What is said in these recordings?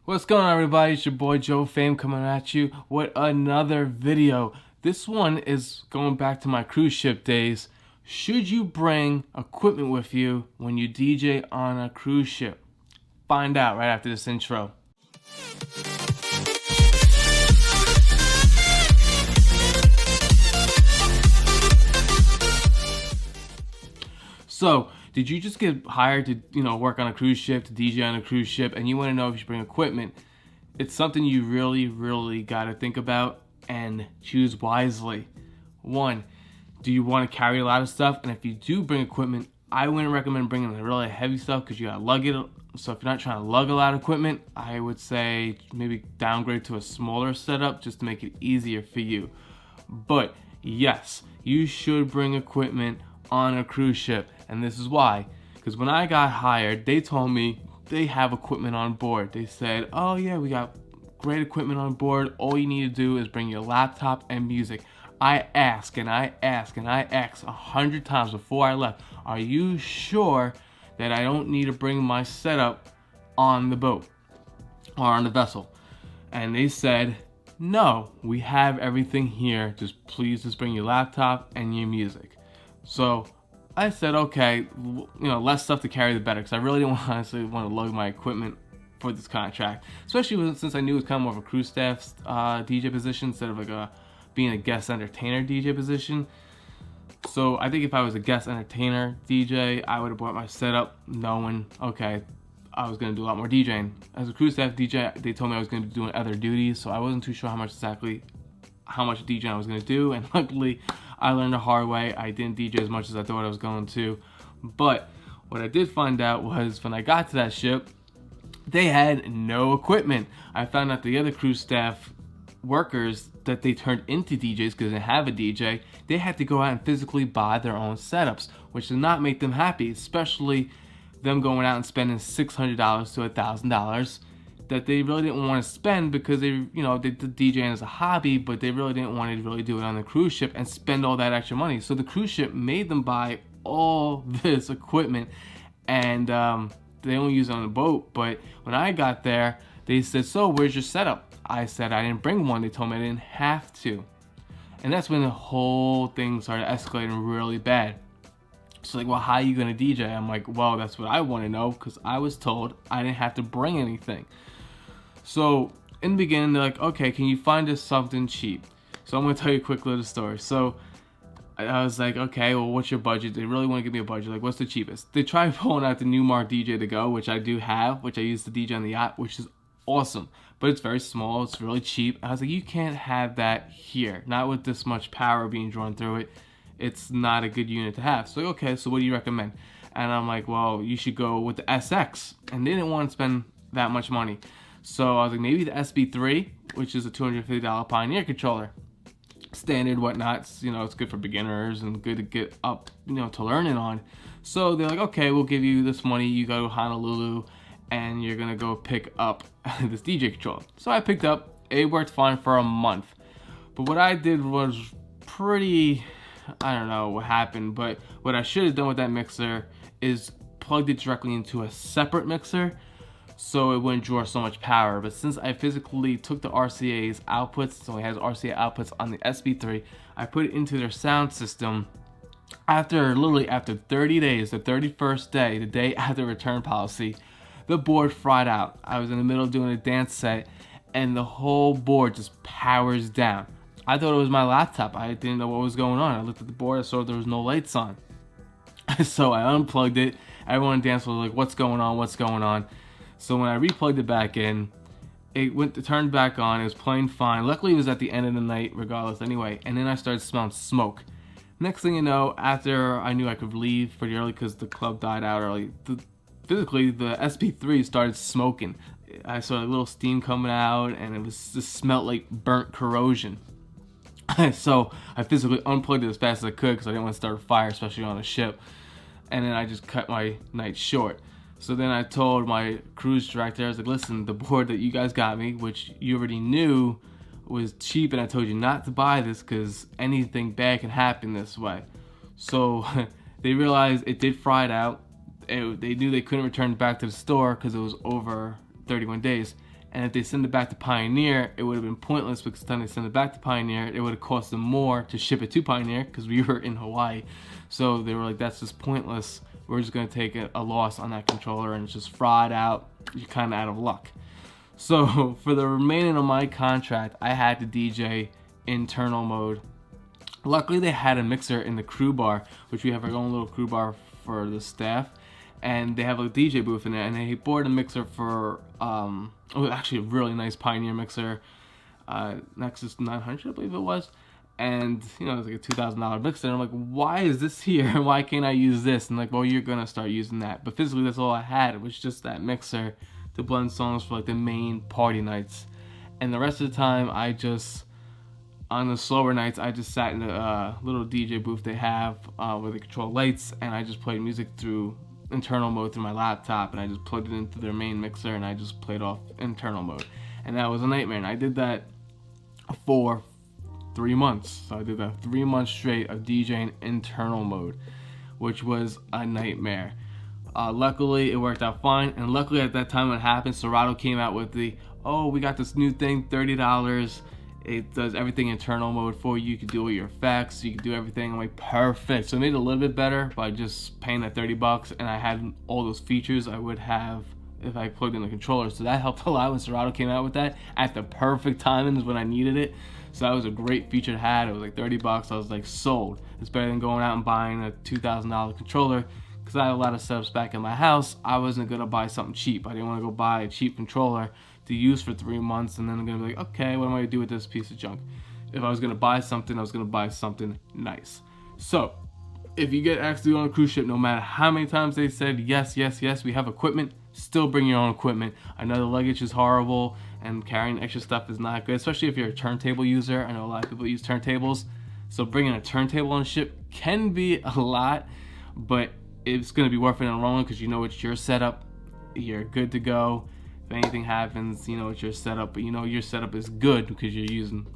What's going on, everybody? It's your boy Joe Fame coming at you with another video. This one is going back to my cruise ship days. Should you bring equipment with you when you DJ on a cruise ship? Find out right after this intro. So, did you just get hired to, work on a cruise ship, to DJ on a cruise ship, and you want to know if you should bring equipment? It's something you really got to think about and choose wisely. One, do you want to carry a lot of stuff? And if you do bring equipment, I wouldn't recommend bringing the really heavy stuff because you got to lug it. So if you're not trying to lug a lot of equipment, I would say maybe downgrade to a smaller setup just to make it easier for you. But yes, you should bring equipment on a cruise ship, and this is why. Because when I got hired, they told me they have equipment on board. They said, oh yeah, we got great equipment on board. All you need to do is bring your laptop and music. I ask 100 times before I left, are you sure that I don't need to bring my setup on the boat or on the vessel? And they said, no, we have everything here. Please bring your laptop and your music. So I said, okay, less stuff to carry the better, because I really didn't honestly want to lug my equipment for this contract, especially since I knew it was kind of more of a crew staff DJ position instead of like being a guest entertainer DJ position. So I think if I was a guest entertainer DJ, I would have brought my setup knowing, okay, I was going to do a lot more DJing. As a crew staff DJ, they told me I was going to be doing other duties, so I wasn't too sure how much DJing I was going to do, and luckily I learned the hard way. I didn't DJ as much as I thought I was going to. But what I did find out was when I got to that ship, they had no equipment. I found out the other crew staff workers that they turned into DJs because they didn't have a DJ, they had to go out and physically buy their own setups, which did not make them happy, especially them going out and spending $600 to $1,000 that they really didn't want to spend because they did DJing as a hobby, but they really didn't want to really do it on the cruise ship and spend all that extra money. So the cruise ship made them buy all this equipment, and they only use it on the boat. But when I got there, they said, so where's your setup? I said I didn't bring one. They told me I didn't have to. And that's when the whole thing started escalating really bad. So like, well, how are you going to DJ? I'm like, well, that's what I want to know, because I was told I didn't have to bring anything. So in the beginning, they're like, okay, can you find us something cheap? So I'm going to tell you a quick little story. So I was like, okay, well, what's your budget? They really want to give me a budget. Like, what's the cheapest? They tried pulling out the Newmark DJ to go, which I do have, which I use to DJ on the yacht, which is awesome. But it's very small. It's really cheap. I was like, you can't have that here. Not with this much power being drawn through it. It's not a good unit to have. So, okay, so what do you recommend? And I'm like, well, you should go with the SX. And they didn't want to spend that much money. So I was like, maybe the SB3, which is a $250 Pioneer controller. Standard, whatnot. It's good for beginners and good to get up, to learning on. So they're like, okay, we'll give you this money. You go to Honolulu and you're going to go pick up this DJ controller. So I picked up. It worked fine for a month. But what I did was I don't know what happened, but what I should have done with that mixer is plugged it directly into a separate mixer so it wouldn't draw so much power. But since I physically took the RCA's outputs, so it has RCA outputs on the SB3, I put it into their sound system. After 30 days, the 31st day, the day after return policy, the board fried out. I was in the middle of doing a dance set and the whole board just powers down. I thought it was my laptop. I didn't know what was going on. I looked at the board, I saw there was no lights on. So I unplugged it. Everyone in dance was like, what's going on? So when I replugged it back in, it turned back on. It was playing fine. Luckily, it was at the end of the night regardless anyway. And then I started smelling smoke. Next thing you know, after I knew I could leave pretty early because the club died out early, physically the SB3 started smoking. I saw a little steam coming out and it just smelled like burnt corrosion. So I physically unplugged it as fast as I could because I didn't want to start a fire, especially on a ship. And then I just cut my night short. So then I told my cruise director, I was like, listen, the board that you guys got me, which you already knew was cheap, and I told you not to buy this because anything bad can happen this way. So they realized it did fry it out. They knew they couldn't return it back to the store because it was over 31 days. And if they send it back to Pioneer, it would have been pointless, because the time they send it back to Pioneer, it would have cost them more to ship it to Pioneer, because we were in Hawaii. So they were like, that's just pointless. We're just going to take a loss on that controller and just fraud out. You're kind of out of luck. So for the remaining of my contract, I had to DJ internal mode. Luckily, they had a mixer in the crew bar, which we have our own little crew bar for the staff. And they have a DJ booth in there, and they bought a mixer for actually a really nice Pioneer mixer, Nexus 900 I believe it was, and it was like a $2,000 mixer. And I'm like, why is this here? Why can't I use this? And like, well, you're gonna start using that. But physically, that's all I had. It was just that mixer to blend songs for like the main party nights, and the rest of the time I just, on the slower nights, I just sat in the little DJ booth they have where they control lights, and I just played music through internal mode through my laptop, and I just plugged it into their main mixer, and I just played off internal mode. And that was a nightmare, and I did that for 3 months. So I did that 3 months straight of DJing internal mode, which was a nightmare. Luckily, it worked out fine, and luckily at that time when it happened, Serato came out with the, oh, we got this new thing, $30. It does everything internal mode for you. You can do all your effects, you can do everything. I'm like, perfect. So it made it a little bit better by just paying that $30, and I had all those features I would have if I plugged in the controller. So that helped a lot when Serato came out with that at the perfect timing is when I needed it. So that was a great feature to have. It was like $30. I was like, sold. It's better than going out and buying a $2,000 controller, because I have a lot of setups back in my house. I wasn't gonna buy something cheap. I didn't want to go buy a cheap controller to use for 3 months, and then I'm gonna be like, okay, what am I gonna do with this piece of junk? If I was gonna buy something, I was gonna buy something nice. So if you get asked to go on a cruise ship, no matter how many times they said yes, yes, yes, we have equipment, still bring your own equipment. I know the luggage is horrible and carrying extra stuff is not good, especially if you're a turntable user. I know a lot of people use turntables, so bringing a turntable on a ship can be a lot, but it's gonna be worth it in the long run, because you know it's your setup, you're good to go. If anything happens, you know it's your setup, but you know your setup is good because you're using,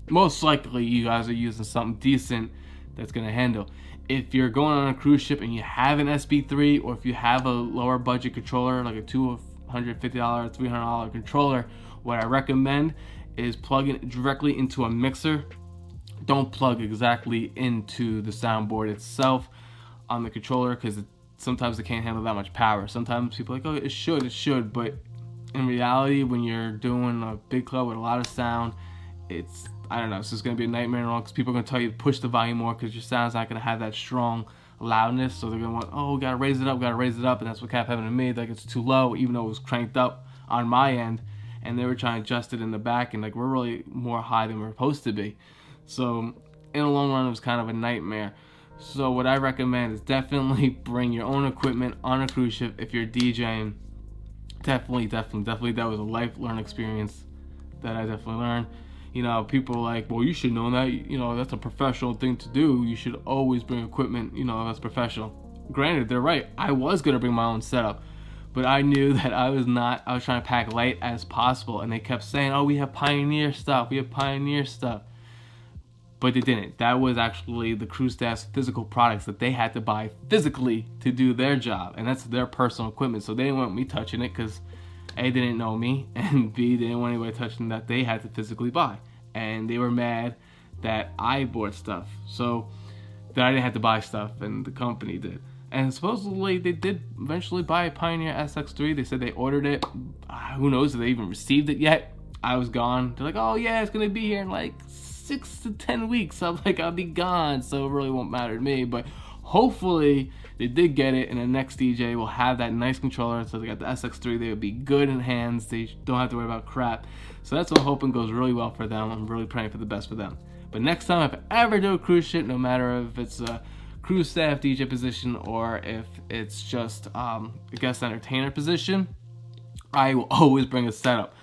most likely you guys are using something decent that's gonna handle. If you're going on a cruise ship and you have an SB3, or if you have a lower budget controller like a $250, $300 controller, what I recommend is plugging it directly into a mixer. Don't plug exactly into the soundboard itself on the controller, because sometimes it can't handle that much power. Sometimes people are like, oh, it should, but in reality, when you're doing a big club with a lot of sound, it's, I don't know, it's just going to be a nightmare and all, because people are going to tell you to push the volume more, because your sound's not going to have that strong loudness. So they're going to want, oh, we got to raise it up, and that's what kept happening to me. Like, it's too low, even though it was cranked up on my end, and they were trying to adjust it in the back, and like, we're really more high than we're supposed to be. So in the long run, it was kind of a nightmare. So what I recommend is definitely bring your own equipment on a cruise ship if you're DJing. Definitely, that was a life learned experience that I definitely learned. You know, people are like, well, you should know that, you know, that's a professional thing to do. You should always bring equipment, you know, that's professional. Granted, they're right. I was going to bring my own setup, but I knew that I was trying to pack light as possible. And they kept saying, oh, we have Pioneer stuff. But they didn't. That was actually the crew staff's physical products that they had to buy physically to do their job. And that's their personal equipment. So they didn't want me touching it, because A, they didn't know me, and B, they didn't want anybody touching that they had to physically buy. And they were mad that I bought stuff, so that I didn't have to buy stuff, and the company did. And supposedly they did eventually buy a Pioneer SX3. They said they ordered it. Who knows if they even received it yet. I was gone. They're like, oh yeah, it's gonna be here in like 6 to 10 weeks. I'm like, I'll be gone, so it really won't matter to me. But hopefully they did get it, and the next DJ will have that nice controller. So they got the SX3, they would be good in hands. They don't have to worry about crap. So that's what I'm hoping goes really well for them. I'm really praying for the best for them. But next time, if I ever do a cruise ship, no matter if it's a cruise staff DJ position or if it's just a guest entertainer position, I will always bring a setup.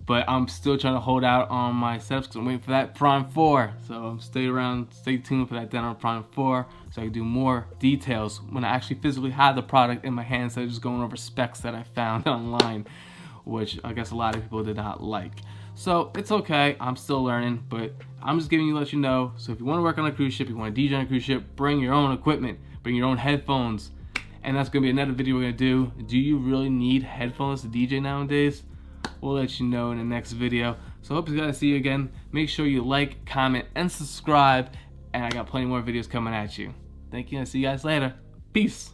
But I'm still trying to hold out on my setups, because I'm waiting for that Prime 4. So stay tuned for that Denon Prime 4, so I can do more details when I actually physically have the product in my hands, instead of just going over specs that I found online, which I guess a lot of people did not like. So it's okay, I'm still learning, but I'm just giving you, let you know. So if you want to work on a cruise ship, you want to DJ on a cruise ship, bring your own equipment, bring your own headphones. And that's going to be another video we're going to do. Do you really need headphones to DJ nowadays? we'll let you know in the next video. So hope to see you again. Make sure you like, comment, and subscribe. And I got plenty more videos coming at you. Thank you, and see you guys later. Peace.